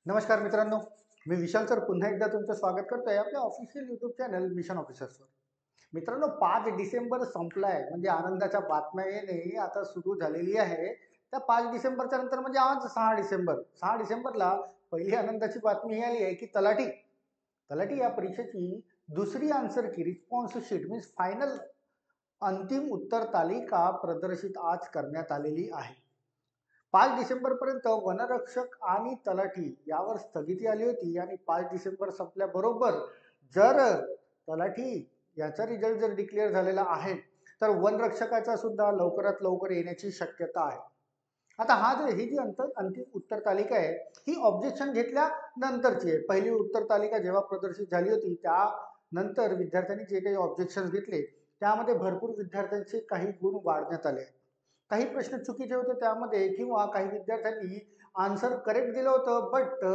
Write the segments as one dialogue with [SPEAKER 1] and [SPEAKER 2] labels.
[SPEAKER 1] नमस्कार मित्रांनो, मी विशाल सर पुन्हा एकदा तुमचं स्वागत करतोय आपल्या ऑफिशियल यूट्यूब चॅनल मिशन ऑफिसर्सवर. मित्रांनो, 5 डिसेंबर संपलाय म्हणजे आनंदाच्या बातम्या येणे आता सुरू झालेली आहे. त्या 5 डिसेंबरच्या नंतर म्हणजे आज 6 डिसेंबर. 6 डिसेंबरला पहिली आनंदाची बातमी ही आली आहे की तलाठी तलाठी या परीक्षेची दुसरी आन्सर की रिस्पॉन्स शीट मीन्स फायनल अंतिम उत्तर तालिका प्रदर्शित आज करण्यात आलेली आहे. 5 डिसेंबरपर्यंत वनरक्षक आणि तलाठी यावर स्थगिती आली होती आणि 5 डिसेंबर संपल्याबरोबर जर तलाठी याचा रिझल्ट जर डिक्लेअर झालेला आहे तर वनरक्षकाचा सुद्धा लवकरात लवकर येण्याची शक्यता आहे. आता ही जी अंतिम उत्तर तालिका आहे ही ऑब्जेक्शन घेतल्यानंतरची आहे. पहिली उत्तर तालिका जेव्हा प्रदर्शित झाली होती त्यानंतर विद्यार्थ्यांनी जे काही ऑब्जेक्शन घेतले त्यामध्ये भरपूर विद्यार्थ्यांचे काही गुण वाढण्यात आले. काही प्रश्न चुकीचे होते त्यामध्ये किंवा काही विद्यार्थ्यांनी आन्सर करेक्ट दिलं होतं बट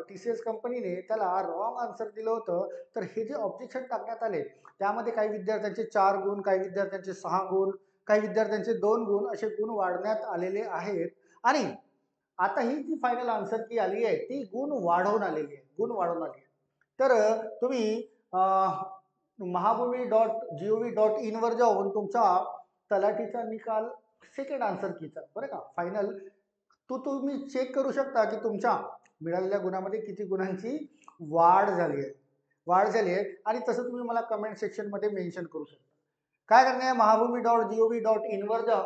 [SPEAKER 1] TCS कंपनीने त्याला रॉंग आन्सर दिलं होतं. तर हे जे ऑब्जेक्शन टाकण्यात आले त्यामध्ये काही विद्यार्थ्यांचे 4 गुण, काही विद्यार्थ्यांचे 6 गुण, काही विद्यार्थ्यांचे 2 गुण असे गुण वाढवण्यात आलेले आहेत. आणि आता ही जी फायनल आन्सर की आली आहे ती गुण वाढवून आलेली आहे, गुण वाढवून आली आहे. तर तुम्ही महाभूमी.gov.in वर जाऊन तुमचा तलाठीचा निकाल सेकंड आन्सर कीचा बरं का फायनल तुम्ही चेक करू शकता की तुमच्या मिळालेल्या गुणामध्ये किती गुणांची वाढ झाली आहे. आणि तसं तुम्ही मला कमेंट सेक्शनमध्ये मेन्शन करू शकता. काय करणे आहे, महाभूमी.gov.in वर जा.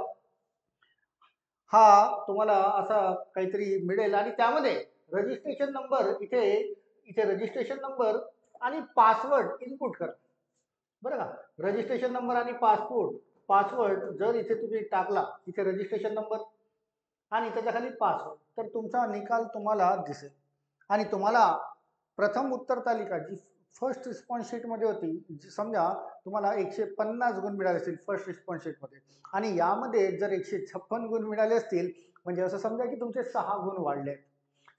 [SPEAKER 1] हा तुम्हाला असा काहीतरी मिळेल आणि त्यामध्ये रजिस्ट्रेशन नंबर इथे इथे रजिस्ट्रेशन नंबर आणि पासवर्ड इनपुट करा. बरं का, रजिस्ट्रेशन नंबर आणि पासवर्ड जर इथे तुम्ही टाकला, इथे रजिस्ट्रेशन नंबर आणि त्याच्या खाली पासवर्ड, तर तुमचा निकाल तुम्हाला दिसेल. आणि तुम्हाला प्रथम उत्तर तालिका जी फर्स्ट रिस्पॉन्स शीटमध्ये होती, समजा तुम्हाला 150 गुण मिळाले असतील फर्स्ट रिस्पॉन्स शीटमध्ये आणि यामध्ये जर 156 गुण मिळाले असतील म्हणजे असं समजा की तुमचे 6 गुण वाढले आहेत.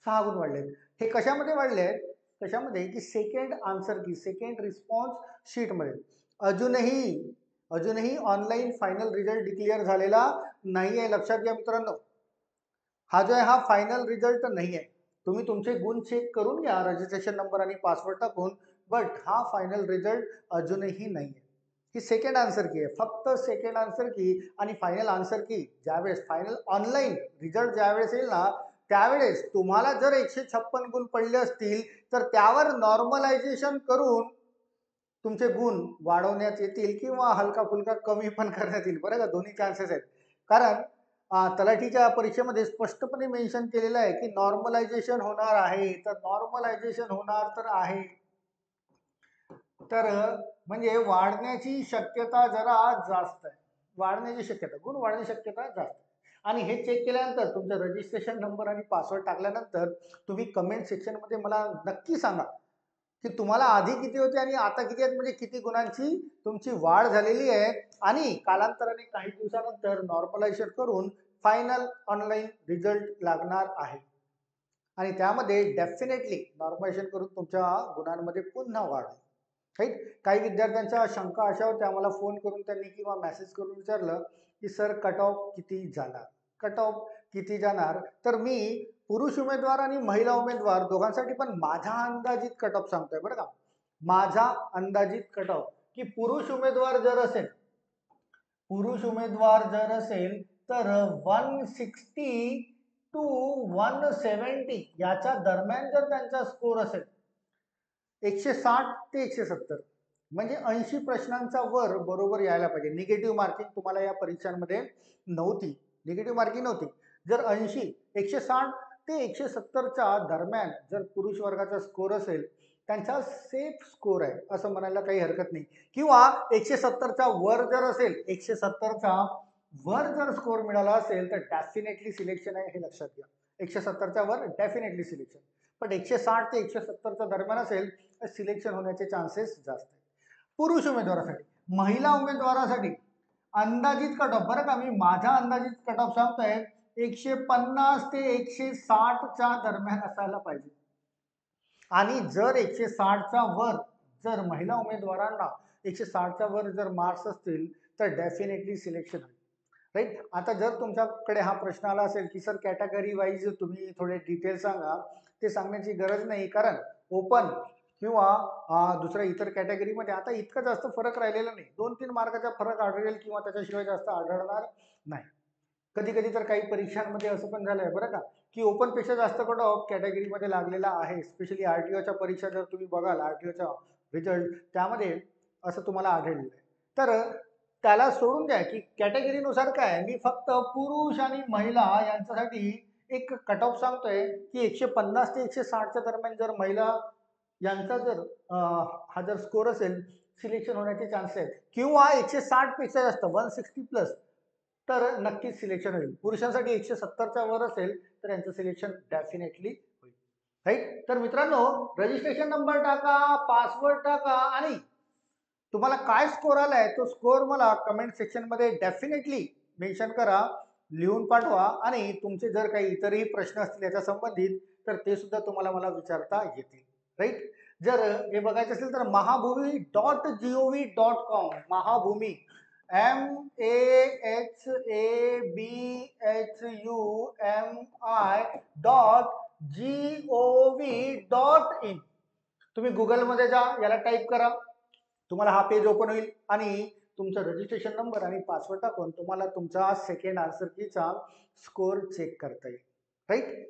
[SPEAKER 1] 6 गुण वाढले आहेत. हे कशामध्ये वाढले आहेत? कशामध्ये की सेकंड आन्सर की सेकंड रिस्पॉन्स शीटमध्ये. अजूनही ऑनलाईन फायनल रिझल्ट डिक्लेअर झालेला नाही आहे. लक्षात घ्या मित्रांनो, हा जो आहे हा फायनल रिझल्ट नाही आहे. तुम्ही तुमचे गुण चेक करून घ्या रजिस्ट्रेशन नंबर आणि पासवर्ड टाकून, बट हा फायनल रिझल्ट अजूनही नाही आहे. ही सेकंड आन्सर की आहे, फक्त सेकंड आन्सर की. आणि फायनल आन्सर की ज्यावेळेस फायनल ऑनलाईन रिझल्ट ज्यावेळेस येईल ना त्यावेळेस तुम्हाला जर 156 गुण पडले असतील तर त्यावर नॉर्मलायझेशन करून तुमचे गुण वाढवण्यात येतील किंवा हलका फुलका कमी पण करण्यात येईल. बरं का, दोन्ही चान्सेस आहेत. कारण तलाठीच्या परीक्षेमध्ये स्पष्टपणे मेन्शन केलेलं आहे की नॉर्मलायझेशन होणार आहे. तर नॉर्मलायझेशन होणार तर आहे, तर म्हणजे वाढण्याची शक्यता जरा जास्त आहे. वाढण्याची शक्यता, गुण वाढण्याची शक्यता जास्त आहे. आणि हे चेक केल्यानंतर तुमचं रजिस्ट्रेशन नंबर आणि पासवर्ड टाकल्यानंतर तुम्ही कमेंट सेक्शनमध्ये मला नक्की सांगा की तुम्हाला आधी किती होते आणि आता किती आहेत, म्हणजे किती गुणांची तुमची वाढ झालेली आहे. आणि कालांतराने काही दिवसानंतर नॉर्मलायझेशन करून फायनल ऑनलाईन रिझल्ट लागणार आहे. आणि त्यामध्ये डेफिनेटली नॉर्मलायझेशन करून तुमच्या गुणांमध्ये पुन्हा वाढ होईल. राईट. काही विद्यार्थ्यांच्या शंका अशा होत्या, मला फोन करून त्यांनी किंवा मेसेज करून विचारलं की सर कट ऑफ किती जाणार, कट ऑफ किती जाणार. तर मी पुरुष उमेदवार आणि महिला उमेदवार दोघांसाठी पण माझा अंदाजित कट ऑफ सांगतोय बरं का. माझा अंदाजित कट ऑफ की पुरुष उमेदवार जर असेल तर 160 टू 170 याच्या दरम्यान जर त्यांचा स्कोर असेल, 160 ते 170 म्हणजे 80 प्रश्नांचा वर बरोबर यायला पाहिजे. निगेटिव्ह मार्किंग तुम्हाला या परीक्षांमध्ये नव्हती, निगेटिव्ह मार्किंग नव्हती. जर 80 160 ते 170च्या दरम्यान जर पुरुष वर्गाचा स्कोर असेल त्यांचा सेफ स्कोर आहे असं म्हणायला काही हरकत नाही. किंवा 170च्या वर जर असेल, 170च्या वर जर स्कोर मिळाला असेल तर डेफिनेटली सिलेक्शन आहे, हे लक्षात घ्या. 170च्या वर डेफिनेटली सिलेक्शन. पण 160 ते 170च्या दरम्यान असेल तर सिलेक्शन होण्याचे चान्सेस जास्त आहेत पुरुष उमेदवारासाठी. महिला उमेदवारासाठी अंदाजित कट ऑफ, बरं का, मी माझा अंदाजित कट ऑफ सांगतोय 150 ते 160च्या दरम्यान असायला पाहिजे. आणि जर 160च्या वर जर महिला उमेदवारांना 160च्या वर जर मार्क्स असतील तर डेफिनेटली सिलेक्शन होईल. राईट. आता जर तुमच्याकडे हा प्रश्न आला असेल की सर कॅटेगरी वाईज तुम्ही थोडे डिटेल सांगा, ते सांगण्याची गरज नाही, कारण ओपन किंवा दुसऱ्या इतर कॅटेगरीमध्ये आता इतका जास्त फरक राहिलेला नाही. 2-3 मार्काचा फरक आढळेल किंवा त्याच्याशिवाय जास्त आढळणार नाही. कधी कधी तर काही परीक्षांमध्ये असं पण झालंय बरं का, की ओपन पेक्षा जास्त कट ऑफ कॅटेगरीमध्ये लागलेला आहे. स्पेशली आरटीओच्या परीक्षा जर तुम्ही बघाल, आरटीओचा रिझल्ट त्यामध्ये असं तुम्हाला आढळलेलं आहे. तर त्याला सोडून द्या की कॅटेगरीनुसार काय, मी फक्त पुरुष आणि महिला यांच्यासाठी एक कट ऑफ सांगतोय की 150 ते 160च्या दरम्यान जर महिला यांचा जर हा जर स्कोर असेल, सिलेक्शन होण्याचे चान्सेस आहेत, किंवा 160 पेक्षा जास्त 160 प्लस, तर नक्कीच सिलेक्शन होईल. पुरुषांसाठी 170च्या वर असेल तर यांचं सिलेक्शन डेफिनेटली होईल. राईट. तर मित्रांनो, रजिस्ट्रेशन नंबर टाका, पासवर्ड टाका आणि तुम्हाला काय स्कोर आलाय तो स्कोर मला कमेंट सेक्शन मध्ये डेफिनेटली मेन्शन करा, लिहून पाठवा. आणि तुमचे जर काही इतरही प्रश्न असतील याच्या संबंधित तर ते सुद्धा तुम्हाला मला विचारता येतील. राईट. जर हे बघायचं असेल तर mahabhumi.gov.com, महाभूमी MAHABHUMI.gov.in. तुम्ही गुगलमध्ये जा, याला टाईप करा, तुम्हाला हा पेज ओपन होईल आणि तुमचा रजिस्ट्रेशन नंबर आणि पासवर्ड टाकून तुम्हाला तुमचा सेकंड आन्सर कीचा स्कोर चेक करता येईल. राईट.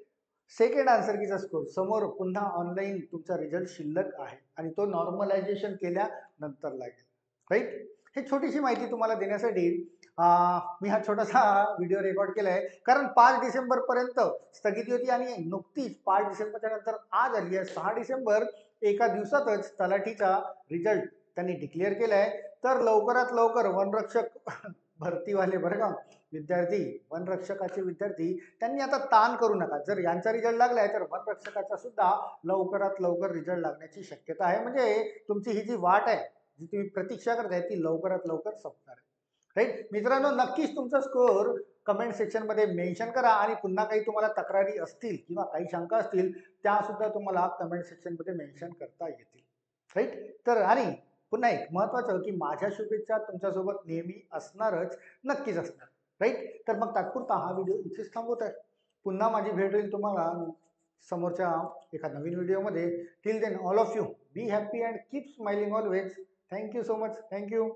[SPEAKER 1] सेकंड आन्सर कीचा स्कोर समोर पुन्हा ऑनलाईन तुमचा रिझल्ट शिल्लक आहे आणि तो नॉर्मलायझेशन केल्यानंतर लागेल. राईट. हे छोटीशी माहिती तुम्हाला देण्यासाठी मी हा छोटासा व्हिडिओ रेकॉर्ड केलाय, कारण 5 डिसेंबर पर्यंत स्थगिती होती आणि नुकतीच 5 डिसेंबरच्या नंतर आज आली आहे 6 डिसेंबर. एका दिवसातच तलाठीचा रिझल्ट त्यांनी डिक्लेअर केलाय. तर लवकरात लवकर वनरक्षक भरतीवाले बरं का विद्यार्थी, वनरक्षकाचे विद्यार्थी, त्यांनी आता ताण करू नका. जर यांचा रिझल्ट लागलाय तर वनरक्षकाचा सुद्धा लवकरात लवकर रिझल्ट लागण्याची शक्यता आहे. म्हणजे तुमची ही जी वाट आहे, जी तुम्ही प्रतीक्षा करताय, ती लवकरात लवकर संपणार आहे. राईट. मित्रांनो, नक्कीच तुमचा स्कोर कमेंट सेक्शन मध्ये मेन्शन करा आणि पुन्हा काही तुम्हाला तक्रारी असतील किंवा काही शंका असतील त्या सुद्धा तुम्हाला कमेंट सेक्शन मध्ये मेन्शन करता येतील. राईट. तर आणि पुन्हा एक महत्वाचं की माझ्या शुभेच्छा तुमच्यासोबत नेहमी असणारच, नक्कीच असणार. राईट. तर मग तात्पुरता हा व्हिडिओ इथेच थांबवत आहे. पुन्हा माझी भेट होईल तुम्हाला समोरच्या एका नवीन व्हिडिओमध्ये. Till then all of you be happy and keep smiling always. Thank you so much. Thank you.